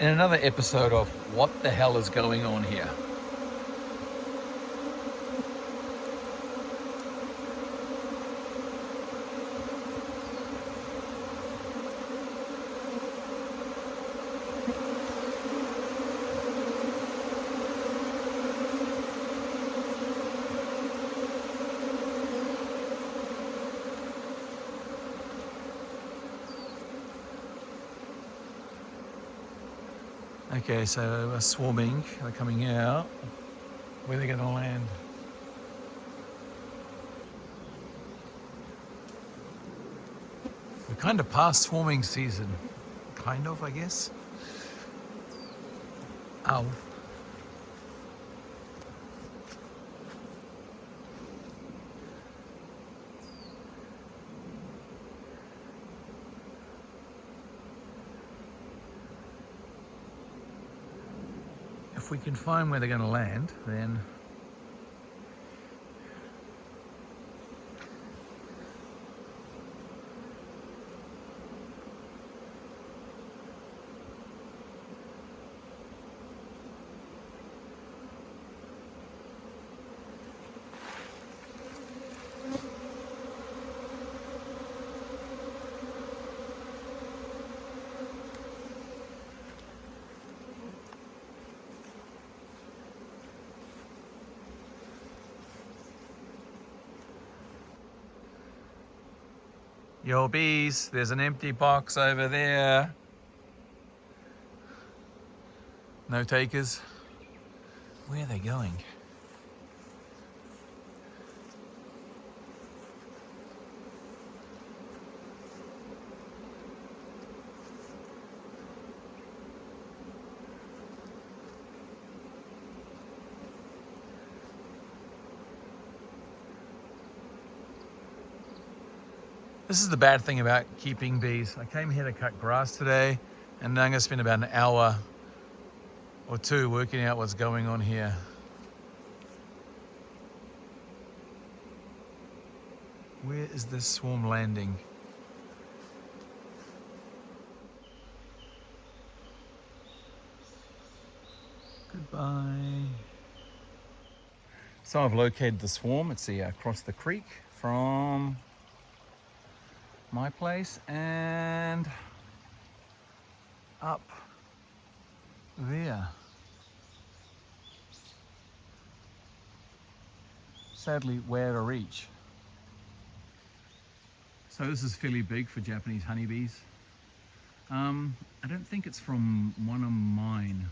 in another episode of What the Hell is Going On Here? Okay, so we're swarming, they're coming out. Where are they going to land? We're kind of past swarming season. Kind of, I guess. Ow. If we can find where they're going to land, then yo bees, there's an empty box over there. No takers. Where are they going? This is the bad thing about keeping bees. I came here to cut grass today, and I'm going to spend about an hour or two working out what's going on here. Where is this swarm landing? Goodbye. So I've located the swarm. It's across the creek from my place and up there. Sadly, way out of reach. So this is fairly big for Japanese honeybees. I don't think it's from one of mine.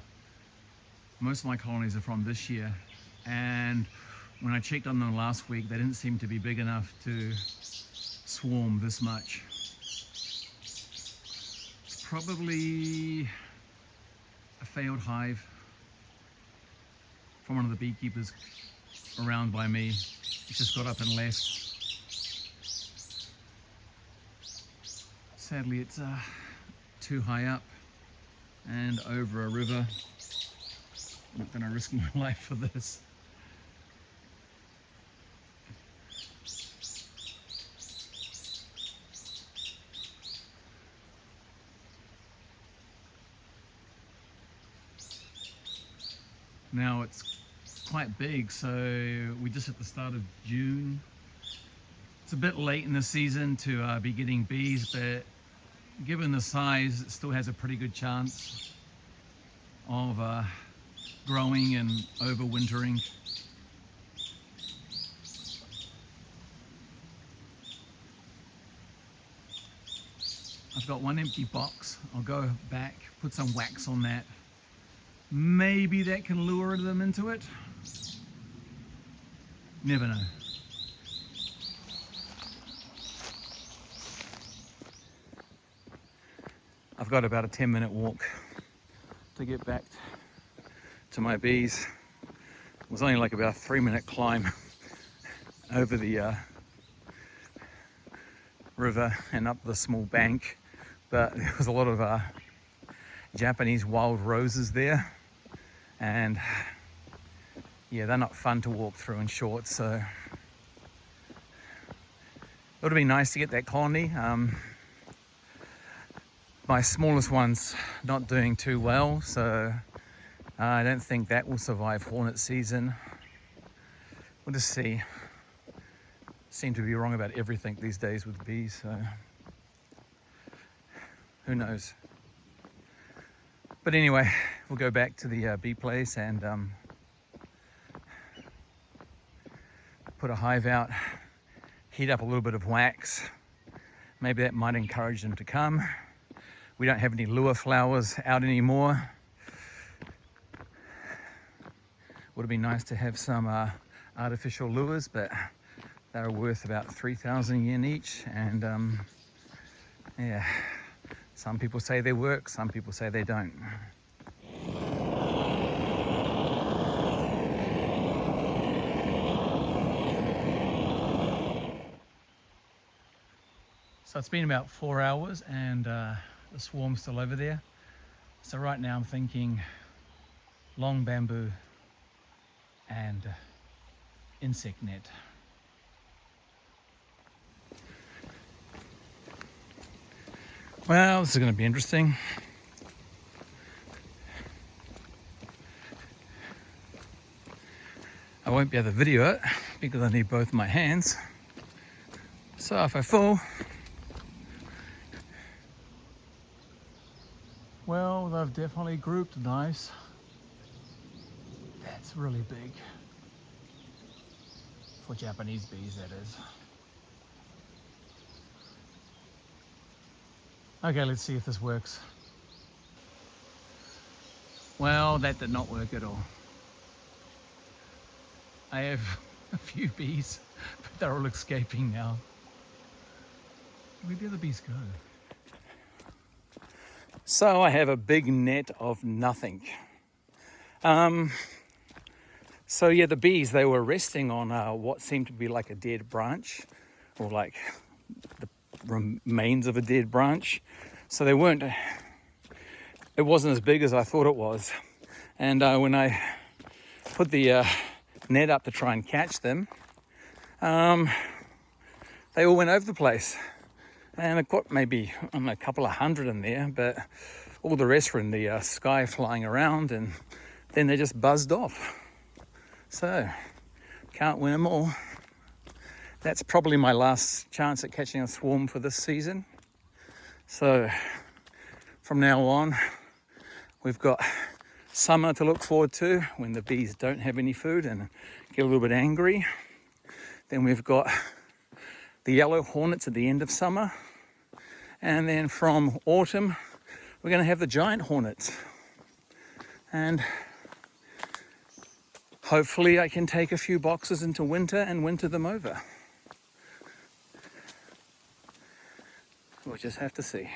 Most of my colonies are from this year, and when I checked on them last week, they didn't seem to be big enough to swarm this much. It's probably a failed hive from one of the beekeepers around by me. He's just got up and left. Sadly, it's too high up and over a river. I'm not going to risk my life for this. Now it's quite big, so we just at the start of June. It's a bit late in the season to be getting bees, but given the size, it still has a pretty good chance of growing and overwintering. I've got one empty box. I'll go back, put some wax on that. Maybe that can lure them into it. Never know. I've got about a 10-minute walk to get back to my bees. It was only like about a 3-minute climb over the river and up the small bank, but there was a lot of Japanese wild roses there, and yeah, they're not fun to walk through in shorts, so it would have been nice to get that colony. My smallest one's not doing too well, so I don't think that will survive hornet season. We'll just see. Seem to be wrong about everything these days with bees, so who knows. But anyway, we'll go back to the bee place and put a hive out, heat up a little bit of wax. Maybe that might encourage them to come. We don't have any lure flowers out anymore. Would have been nice to have some artificial lures, but they're worth about 3,000 yen each, and yeah, some people say they work, some people say they don't. So it's been about 4 hours and the swarm's still over there. So right now I'm thinking long bamboo and insect net. Well, this is going to be interesting. I won't be able to video it because I need both my hands. So if I fall, well, they've definitely grouped nice. That's really big. For Japanese bees, that is. Okay, let's see if this works. Well, that did not work at all. I have a few bees, but they're all escaping now. Where'd the other bees go? So I have a big net of nothing. So yeah, the bees, they were resting on what seemed to be like a dead branch, or like the remains of a dead branch. So they weren't, it wasn't as big as I thought it was. And when I put the net up to try and catch them, they all went over the place. And I got maybe, I don't know, a couple of hundred in there, but all the rest were in the sky flying around, and then they just buzzed off. So, can't win them all. That's probably my last chance at catching a swarm for this season. So, from now on, we've got summer to look forward to when the bees don't have any food and get a little bit angry. Then we've got the yellow hornets at the end of summer. And then from autumn, we're going to have the giant hornets. And hopefully I can take a few boxes into winter and winter them over. We'll just have to see.